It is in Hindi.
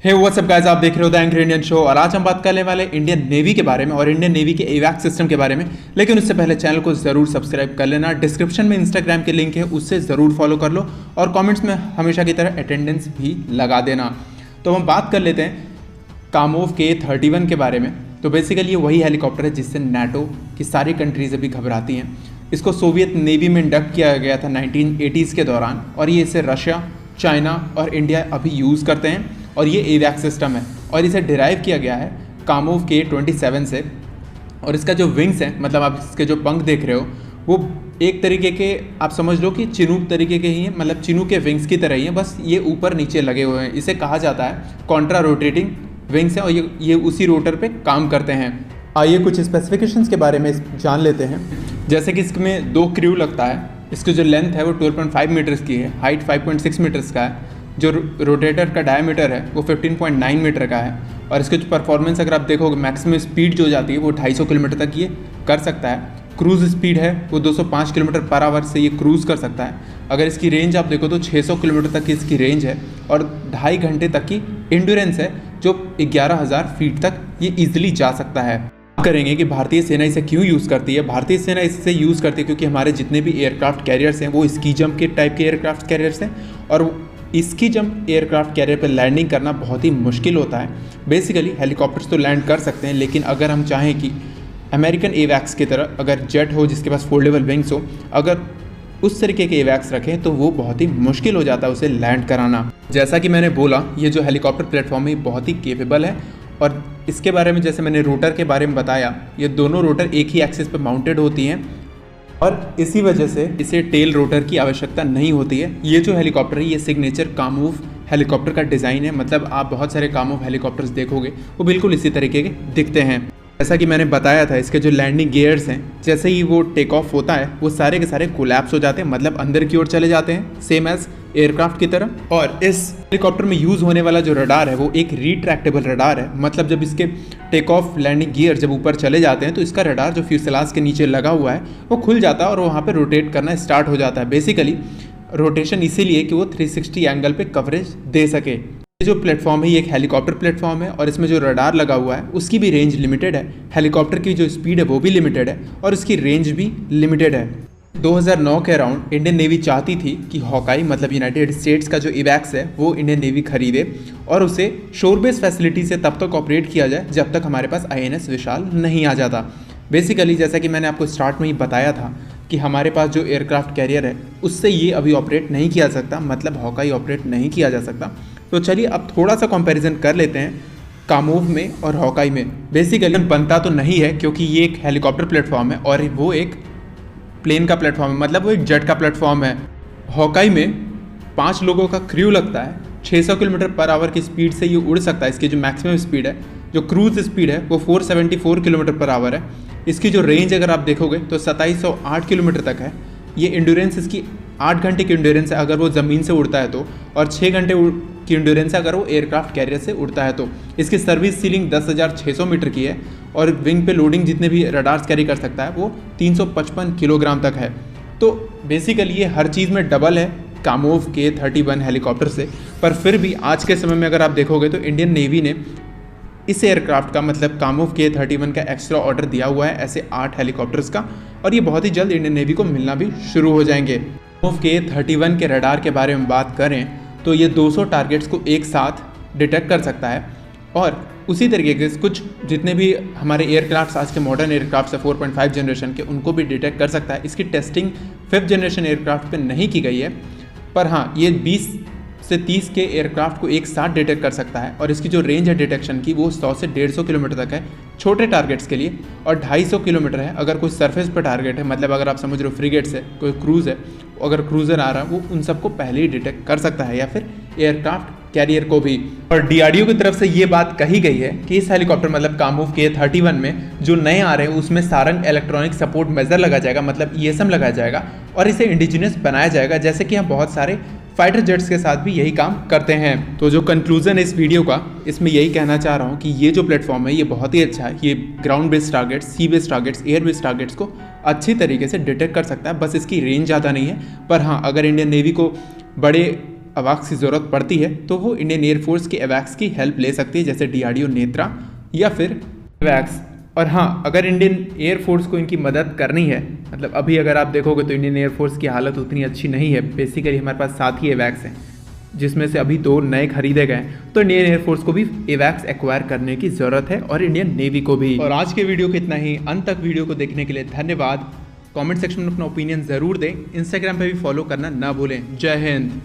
हे व्हाट्सअप गाइस, आप देख रहे हो द एंग्री इंडियन शो और आज हम बात करने वाले इंडियन नेवी के बारे में और इंडियन नेवी के एवैक सिस्टम के बारे में। लेकिन उससे पहले चैनल को जरूर सब्सक्राइब कर लेना। डिस्क्रिप्शन में इंस्टाग्राम के लिंक है, उससे ज़रूर फॉलो कर लो और कमेंट्स में हमेशा की तरह अटेंडेंस भी लगा देना। तो हम बात कर लेते हैं कामोव K-31 के बारे में। तो बेसिकली ये वही हेलीकॉप्टर है जिससे नाटो की सारी कंट्रीज अभी घबराती हैं। इसको सोवियत नेवी में इंडक्ट किया गया था 1980s के दौरान और ये इसे रशिया, चाइना और इंडिया अभी यूज़ करते हैं और ये एवैक सिस्टम है और इसे डिराइव किया गया है कामोव K-27 से। और इसका जो विंग्स है, मतलब आप इसके जो पंख देख रहे हो, वो एक तरीके के आप समझ लो कि चिनूक तरीके के ही हैं, मतलब चिनूक के विंग्स की तरह ही हैं, बस ये ऊपर नीचे लगे हुए हैं। इसे कहा जाता है कॉन्ट्रा रोटेटिंग विंग्स है और ये उसी रोटर पे काम करते हैं। आइए कुछ स्पेसिफिकेशंस के बारे में जान लेते हैं। जैसे कि इसमें 2 क्रू लगता है। इसकी जो लेंथ है वो 12.5 मीटर्स की है, हाइट 5.6 मीटर्स का है। जो रोटेटर का डायमीटर है वो 15.9 मीटर का है और इसके जो परफॉर्मेंस अगर आप देखोगे, मैक्सिमम स्पीड जो जाती है वो 250 किलोमीटर तक ये कर सकता है। क्रूज़ स्पीड है वो 205 किलोमीटर पर आवर से ये क्रूज़ कर सकता है। अगर इसकी रेंज आप देखो तो 600 किलोमीटर तक की इसकी रेंज है और 2.5 घंटे तक की इंड्योरेंस है, जो 11,000 फीट तक ये ईजिली जा सकता है। करेंगे कि भारतीय सेना इसे क्यों यूज़ करती है। भारतीय सेना इसे यूज़ करती है क्योंकि हमारे जितने भी एयरक्राफ्ट कैरियर्स हैं वो स्की जंप के टाइप के एयरक्राफ्ट कैरियर्स हैं और स्की जंप एयरक्राफ्ट कैरियर पर लैंडिंग करना बहुत ही मुश्किल होता है। बेसिकली हेलीकॉप्टर्स तो लैंड कर सकते हैं, लेकिन अगर हम चाहें कि अमेरिकन एवैक्स की तरह अगर जेट हो जिसके पास फोल्डेबल विंग्स हो, अगर उस तरीके के एवैक्स रखें तो वो बहुत ही मुश्किल हो जाता है उसे लैंड कराना। जैसा कि मैंने बोला, ये जो हेलीकॉप्टर प्लेटफॉर्म है बहुत ही केपेबल है और इसके बारे में जैसे मैंने रोटर के बारे में बताया, ये दोनों रोटर एक ही एक्सिस पर माउंटेड होती हैं और इसी वजह से इसे टेल रोटर की आवश्यकता नहीं होती है। ये जो हेलीकॉप्टर है ये सिग्नेचर कामोव हेलीकॉप्टर का डिज़ाइन है, मतलब आप बहुत सारे कामोव हेलीकॉप्टर्स देखोगे वो बिल्कुल इसी तरीके के दिखते हैं। जैसा कि मैंने बताया था, इसके जो लैंडिंग गियर्स हैं, जैसे ही वो टेक ऑफ होता है वो सारे के सारे कोलैप्स हो जाते हैं, मतलब अंदर की ओर चले जाते हैं, सेम एज एयरक्राफ्ट की तरह। और इस हेलीकॉप्टर में यूज़ होने वाला जो रडार है वो एक रिट्रैक्टेबल रडार है, मतलब जब इसके टेक ऑफ लैंडिंग गियर जब ऊपर चले जाते हैं तो इसका रडार जो फ्यूसेलाज के नीचे लगा हुआ है वो खुल जाता है और वहाँ पर रोटेट करना स्टार्ट हो जाता है। बेसिकली रोटेशन इसीलिए कि वो 360 एंगल पे कवरेज दे सके। ये जो प्लेटफॉर्म है ये एक हेलीकॉप्टर प्लेटफॉर्म है और इसमें जो रडार लगा हुआ है उसकी भी रेंज लिमिटेड है। हेलीकॉप्टर की जो स्पीड है वो भी लिमिटेड है और इसकी रेंज भी लिमिटेड है। 2009 के अराउंड इंडियन नेवी चाहती थी कि हॉकाई, मतलब यूनाइटेड स्टेट्स का जो इवैक्स है वो इंडियन नेवी खरीदे और उसे शोर बेस फैसिलिटी से तब तक ऑपरेट किया जाए जब तक हमारे पास INS विशाल नहीं आ जाता। बेसिकली जैसा कि मैंने आपको स्टार्ट में ही बताया था कि हमारे पास जो एयरक्राफ्ट कैरियर है उससे ये अभी ऑपरेट नहीं किया जा सकता, मतलब हॉकाई ऑपरेट नहीं किया जा सकता। तो चलिए अब थोड़ा सा कंपैरिजन कर लेते हैं कामोव में और हॉकाई में। बेसिकली बनता तो नहीं है क्योंकि ये एक हेलीकॉप्टर प्लेटफॉर्म है और वो एक प्लेन का प्लेटफॉर्म है, मतलब वो एक जेट का प्लेटफॉर्म है। हॉकाई में 5 लोगों का क्रू लगता है, 600 किलोमीटर पर आवर की स्पीड से ये उड़ सकता है। इसकी जो मैक्सिमम स्पीड है, जो क्रूज स्पीड है वो 474 किलोमीटर पर आवर है। इसकी जो रेंज अगर आप देखोगे तो 2708 किलोमीटर तक है। ये इंड्योरेंस इसकी 8 घंटे की इंड्योरेंस है अगर वो ज़मीन से उड़ता है तो, और 6 घंटे की इंड्योरेंस है अगर वो एयरक्राफ्ट कैरियर से उड़ता है तो। इसकी सर्विस सीलिंग 10,600 मीटर की है और विंग पे लोडिंग जितने भी रडार्स कैरी कर सकता है वो 355 किलोग्राम तक है। तो बेसिकली ये हर चीज़ में डबल है कामोव K-31 हेलीकॉप्टर से। पर फिर भी आज के समय में अगर आप देखोगे तो इंडियन नेवी ने इस एयरक्राफ्ट का, मतलब कामोव K-31 का एक्स्ट्रा ऑर्डर दिया हुआ है ऐसे 8 हेलीकॉप्टर्स का, और ये बहुत ही जल्द इंडियन नेवी को मिलना भी शुरू हो जाएंगे। कामोव K-31 के रडार के बारे में बात करें तो ये 200 टारगेट्स को एक साथ डिटेक्ट कर सकता है और उसी तरीके से कुछ जितने भी हमारे एयरक्राफ्ट आज के मॉडर्न एयरक्राफ्ट है 4.5 जनरेशन के, उनको भी डिटेक्ट कर सकता है। इसकी टेस्टिंग 5th जनरेशन एयरक्राफ्ट पे नहीं की गई है, पर हाँ ये 20 से 30 के एयरक्राफ्ट को एक साथ डिटेक्ट कर सकता है और इसकी जो रेंज है डिटेक्शन की वो 100 से 150 किलोमीटर तक है छोटे टारगेट्स के लिए, और 250 किलोमीटर है अगर कोई सरफेस पर टारगेट है, मतलब अगर आप समझ रहे हो फ्रिगेट्स है, कोई क्रूज़ है, अगर क्रूज़र आ रहा है वो उन सबको पहले ही डिटेक्ट कर सकता है, या फिर एयरक्राफ्ट कैरियर को भी। और DRDO की तरफ से ये बात कही गई है कि इस हेलीकॉप्टर, मतलब कामोव K-31 में जो नए आ रहे हैं उसमें सारंग इलेक्ट्रॉनिक सपोर्ट मेजर लगा जाएगा, मतलब ESM लगाया जाएगा और इसे इंडिजिनियस बनाया जाएगा, जैसे कि हम बहुत सारे फाइटर जेट्स के साथ भी यही काम करते हैं। तो जो कंक्लूजन है इस वीडियो का, इसमें यही कहना चाह रहा हूँ कि ये जो प्लेटफॉर्म है ये बहुत ही अच्छा है। ये ground based targets, sea based targets, air based targets को अच्छी तरीके से डिटेक्ट कर सकता है, बस इसकी रेंज ज़्यादा नहीं है। पर हाँ, अगर इंडियन नेवी को बड़े अवैक्स की ज़रूरत पड़ती है तो वो इंडियन एयरफोर्स के अवैक्स की हेल्प ले सकती है, जैसे DRDO नेत्रा या फिर अवैक्स। और हाँ, अगर इंडियन एयरफोर्स को इनकी मदद करनी है, मतलब अभी अगर आप देखोगे तो इंडियन एयरफोर्स की हालत उतनी अच्छी नहीं है। बेसिकली हमारे पास 7 ही अवैक्स हैं, जिसमें से अभी 2 नए खरीदे गए, तो इंडियन एयरफोर्स को भी अवैक्स एक्वायर करने की ज़रूरत है और इंडियन नेवी को भी। और आज के वीडियो को इतना ही। अंत तक वीडियो को देखने के लिए धन्यवाद। कमेंट सेक्शन में अपना ओपिनियन ज़रूर दें। इंस्टाग्राम पे भी फॉलो करना ना भूलें। जय हिंद।